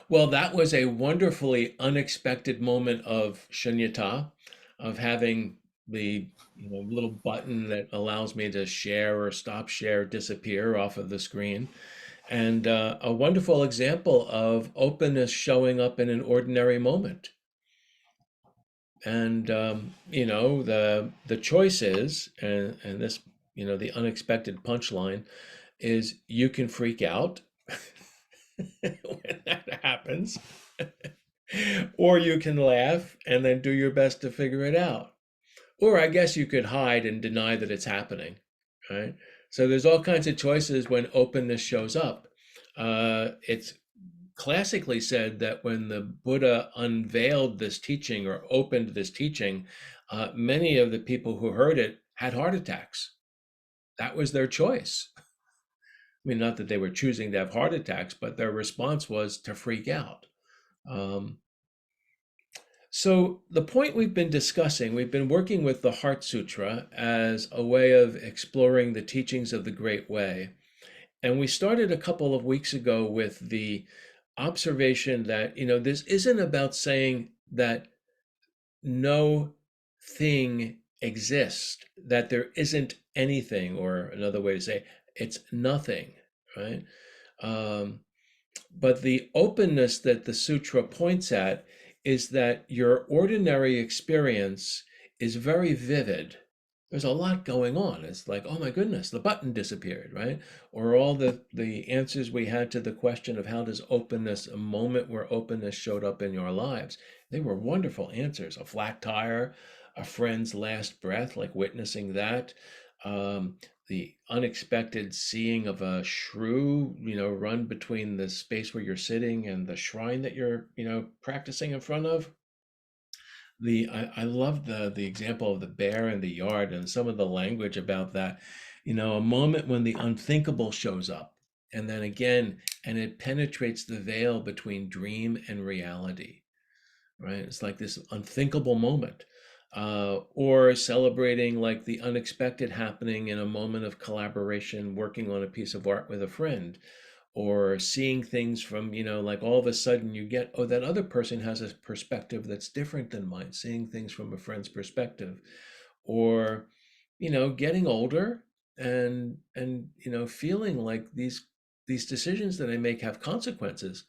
Well, that was a wonderfully unexpected moment of shunyata, of having the little button that allows me to share or stop share disappear off of the screen, and a wonderful example of openness showing up in an ordinary moment. And the choice is, and this, the unexpected punchline is you can freak out when that happens, or you can laugh and then do your best to figure it out. Or I guess you could hide and deny that it's happening, right? So there's all kinds of choices when openness shows up. It's classically said that when the Buddha unveiled this teaching or opened this teaching, many of the people who heard it had heart attacks. That was their choice. I mean, not that they were choosing to have heart attacks, but their response was to freak out. Um, so, the point we've been discussing, we've been working with the Heart Sutra as a way of exploring the teachings of the Great Way. And we started a couple of weeks ago with the observation that, this isn't about saying that no thing exists, that there isn't anything, or another way to say it's nothing, right? Um, but the openness that the sutra points at is that your ordinary experience is very vivid. There's a lot going on. It's like, oh my goodness, the button disappeared, right? Or all the answers we had to the question of how does openness, a moment where openness showed up in your lives. They were wonderful answers. A flat tire, a friend's last breath, like witnessing that. The unexpected seeing of a shrew, run between the space where you're sitting and the shrine that you're, practicing in front of. I love the example of the bear in the yard and some of the language about that. A moment when the unthinkable shows up, and then again, and it penetrates the veil between dream and reality, right? It's like this unthinkable moment. Or celebrating like the unexpected happening in a moment of collaboration, working on a piece of art with a friend, or seeing things from, like all of a sudden you get, oh, that other person has a perspective that's different than mine, seeing things from a friend's perspective, or, getting older and feeling like these decisions that I make have consequences,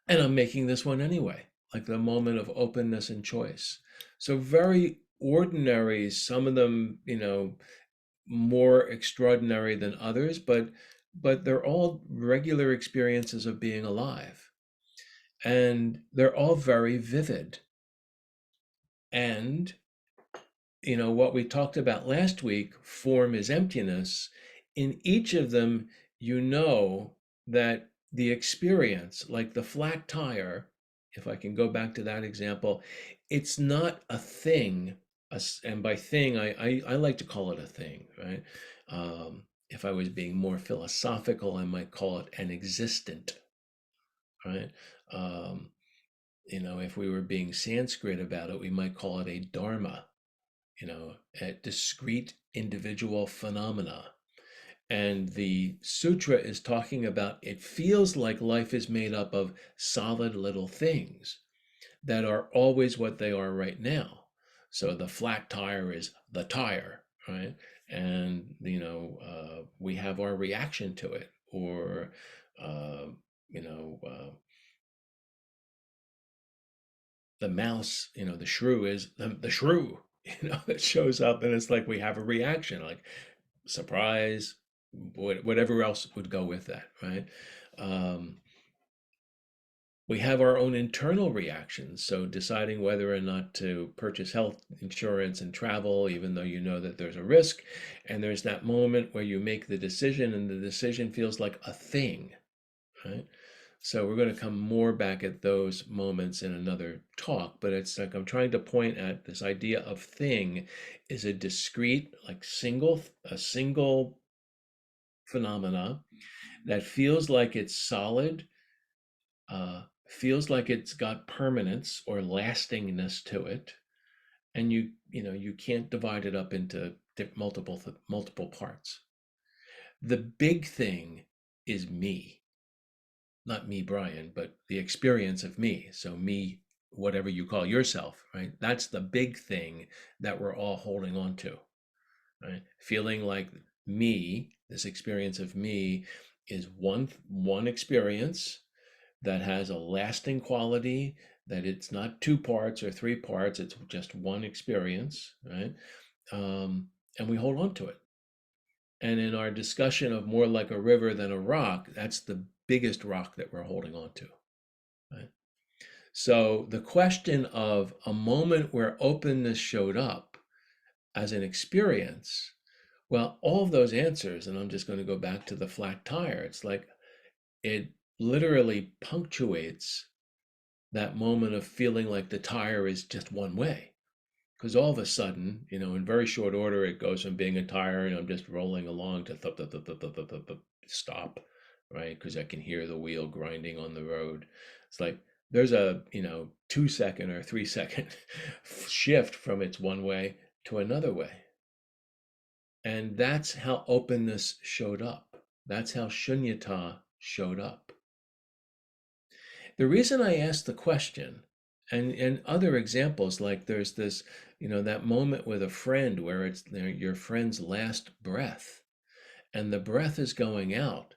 and I'm making this one anyway, like the moment of openness and choice. So very ordinary, some of them, more extraordinary than others, but they're all regular experiences of being alive. And they're all very vivid. And, what we talked about last week, form is emptiness. In each of them, that the experience, like the flat tire, if I can go back to that example, it's not a thing. And by thing, I like to call it a thing, right? If I was being more philosophical, I might call it an existent, right? Um, if we were being Sanskrit about it, we might call it a dharma, a discrete individual phenomena. And the sutra is talking about it feels like life is made up of solid little things that are always what they are right now. So the flat tire is the tire, right? And we have our reaction to it, or uh, you know, the mouse, the shrew is the shrew, that shows up, and it's like we have a reaction, like surprise, whatever else would go with that, right? Um, we have our own internal reactions. So deciding whether or not to purchase health insurance and travel, even though you know that there's a risk, and there's that moment where you make the decision, and the decision feels like a thing, right? So we're going to come more back at those moments in another talk, but it's like I'm trying to point at this idea of thing is a discrete, like a single phenomena that feels like it's solid, feels like it's got permanence or lastingness to it, and you can't divide it up into multiple parts. The big thing is me, not me, Brian, but the experience of me. So me, whatever you call yourself, right? That's the big thing that we're all holding on to, right? Feeling like me, this experience of me is one experience that has a lasting quality, that it's not two parts or three parts, it's just one experience, right? Um, and we hold on to it. And in our discussion of more like a river than a rock, that's the biggest rock that we're holding on to, right? So the question of a moment where openness showed up as an experience, well, all of those answers, and I'm just going to go back to the flat tire, it's like it literally punctuates that moment of feeling like the tire is just one way. Because all of a sudden, in very short order, it goes from being a tire and I'm just rolling along to thup, thup, thup, thup, thup, thup, thup, thup, stop, right? Because I can hear the wheel grinding on the road. It's like there's a, 2 second or 3 second shift from its one way to another way. And that's how openness showed up. That's how shunyata showed up. The reason I asked the question, and other examples, like there's this, that moment with a friend where it's your friend's last breath, and the breath is going out,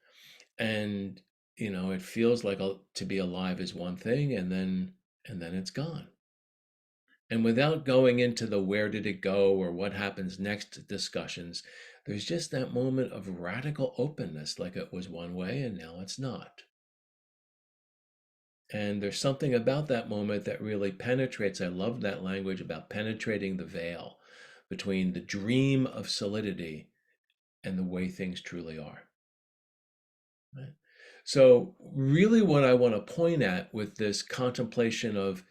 and it feels like to be alive is one thing, and then it's gone. And without going into the where did it go or what happens next discussions, there's just that moment of radical openness, like it was one way and now it's not. And there's something about that moment that really penetrates. I love that language about penetrating the veil between the dream of solidity and the way things truly are. Right? So, really, what I want to point at with this contemplation of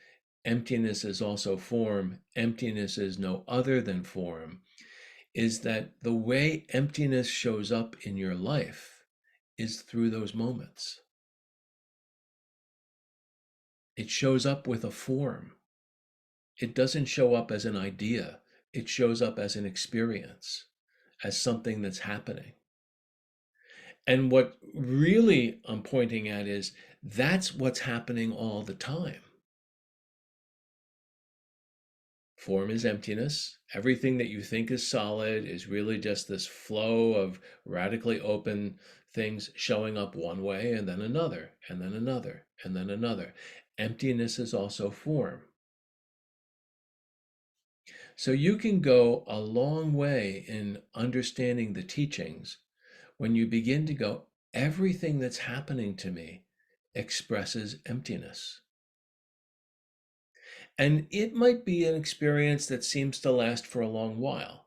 emptiness is also form, emptiness is no other than form, is that the way emptiness shows up in your life is through those moments. It shows up with a form. It doesn't show up as an idea. It shows up as an experience, as something that's happening. And what really I'm pointing at is that's what's happening all the time. Form is emptiness. Everything that you think is solid is really just this flow of radically open things showing up one way and then another, and then another, and then another. Emptiness is also form. So you can go a long way in understanding the teachings when you begin to go, everything that's happening to me expresses emptiness. And it might be an experience that seems to last for a long while.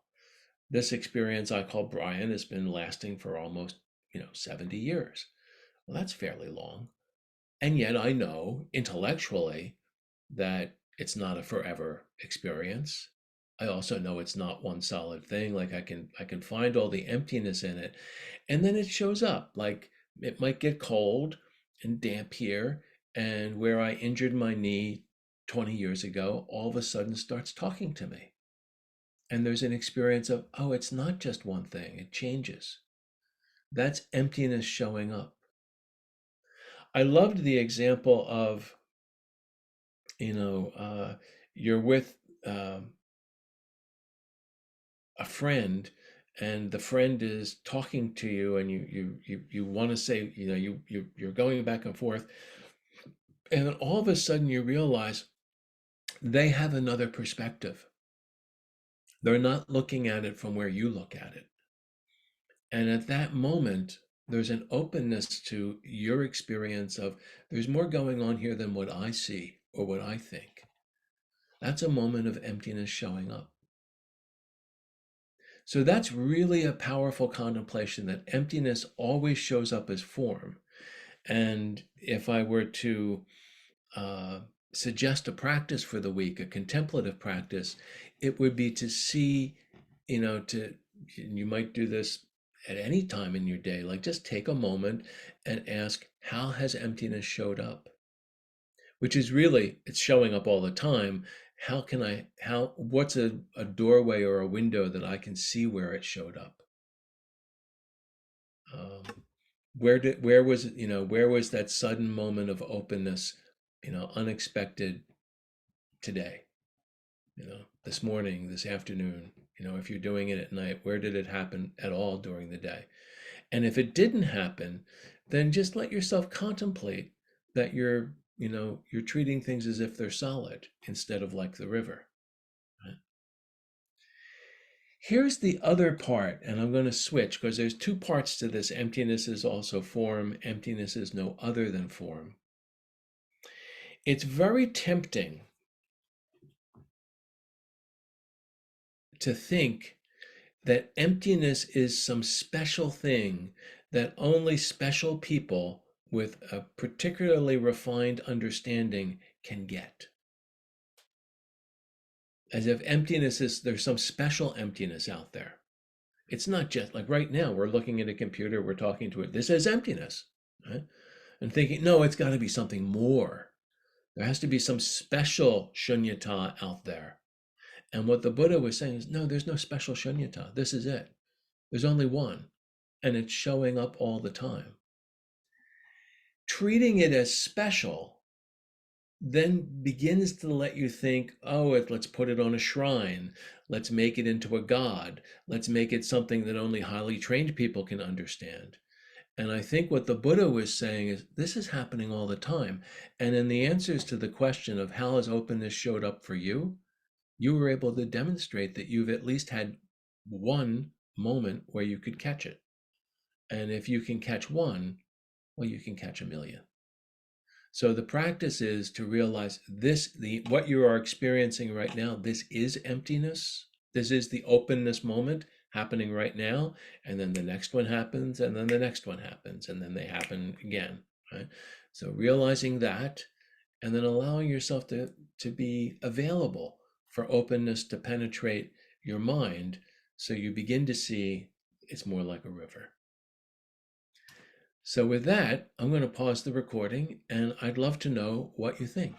This experience I call Brian has been lasting for almost, 70 years. Well, that's fairly long. And yet I know intellectually that it's not a forever experience. I also know it's not one solid thing. Like I can find all the emptiness in it. And then it shows up. Like it might get cold and damp here. And where I injured my knee 20 years ago, all of a sudden starts talking to me. And there's an experience of, oh, it's not just one thing, it changes. That's emptiness showing up. I loved the example of, you know, you're with a friend, and the friend is talking to you, and you want to say, you're going back and forth, and then all of a sudden you realize they have another perspective. They're not looking at it from where you look at it. And at that moment, there's an openness to your experience of there's more going on here than what I see or what I think. That's a moment of emptiness showing up. So that's really a powerful contemplation, that emptiness always shows up as form. And if I were to uh, suggest a practice for the week, a contemplative practice, it would be to see, you might do this at any time in your day, like just take a moment and ask, how has emptiness showed up? Which is really, it's showing up all the time. What's a doorway or a window that I can see where it showed up? Um, where was that sudden moment of openness, unexpected today, this morning, this afternoon, if you're doing it at night, where did it happen at all during the day? And if it didn't happen, then just let yourself contemplate that you're treating things as if they're solid instead of like the river. Right? Here's the other part, and I'm going to switch because there's two parts to this. Emptiness is also form. Emptiness is no other than form. It's very tempting to think that emptiness is some special thing that only special people with a particularly refined understanding can get. As if there's some special emptiness out there. It's not just like right now, we're looking at a computer, we're talking to it. This is emptiness. Right? And thinking, no, it's got to be something more. There has to be some special shunyata out there. And what the Buddha was saying is, no, there's no special shunyata. This is it. There's only one. And it's showing up all the time. Treating it as special then begins to let you think, oh, let's put it on a shrine. Let's make it into a god. Let's make it something that only highly trained people can understand. And I think what the Buddha was saying is this is happening all the time. And in the answers to the question of how has openness showed up for you, you were able to demonstrate that you've at least had one moment where you could catch it. And if you can catch one, well, you can catch a million. So the practice is to realize what you are experiencing right now, this is emptiness. This is the openness moment happening right now. And then the next one happens, and then the next one happens, and then they happen again. Right? So realizing that, and then allowing yourself to be available for openness to penetrate your mind. So you begin to see it's more like a river. So with that, I'm going to pause the recording and I'd love to know what you think.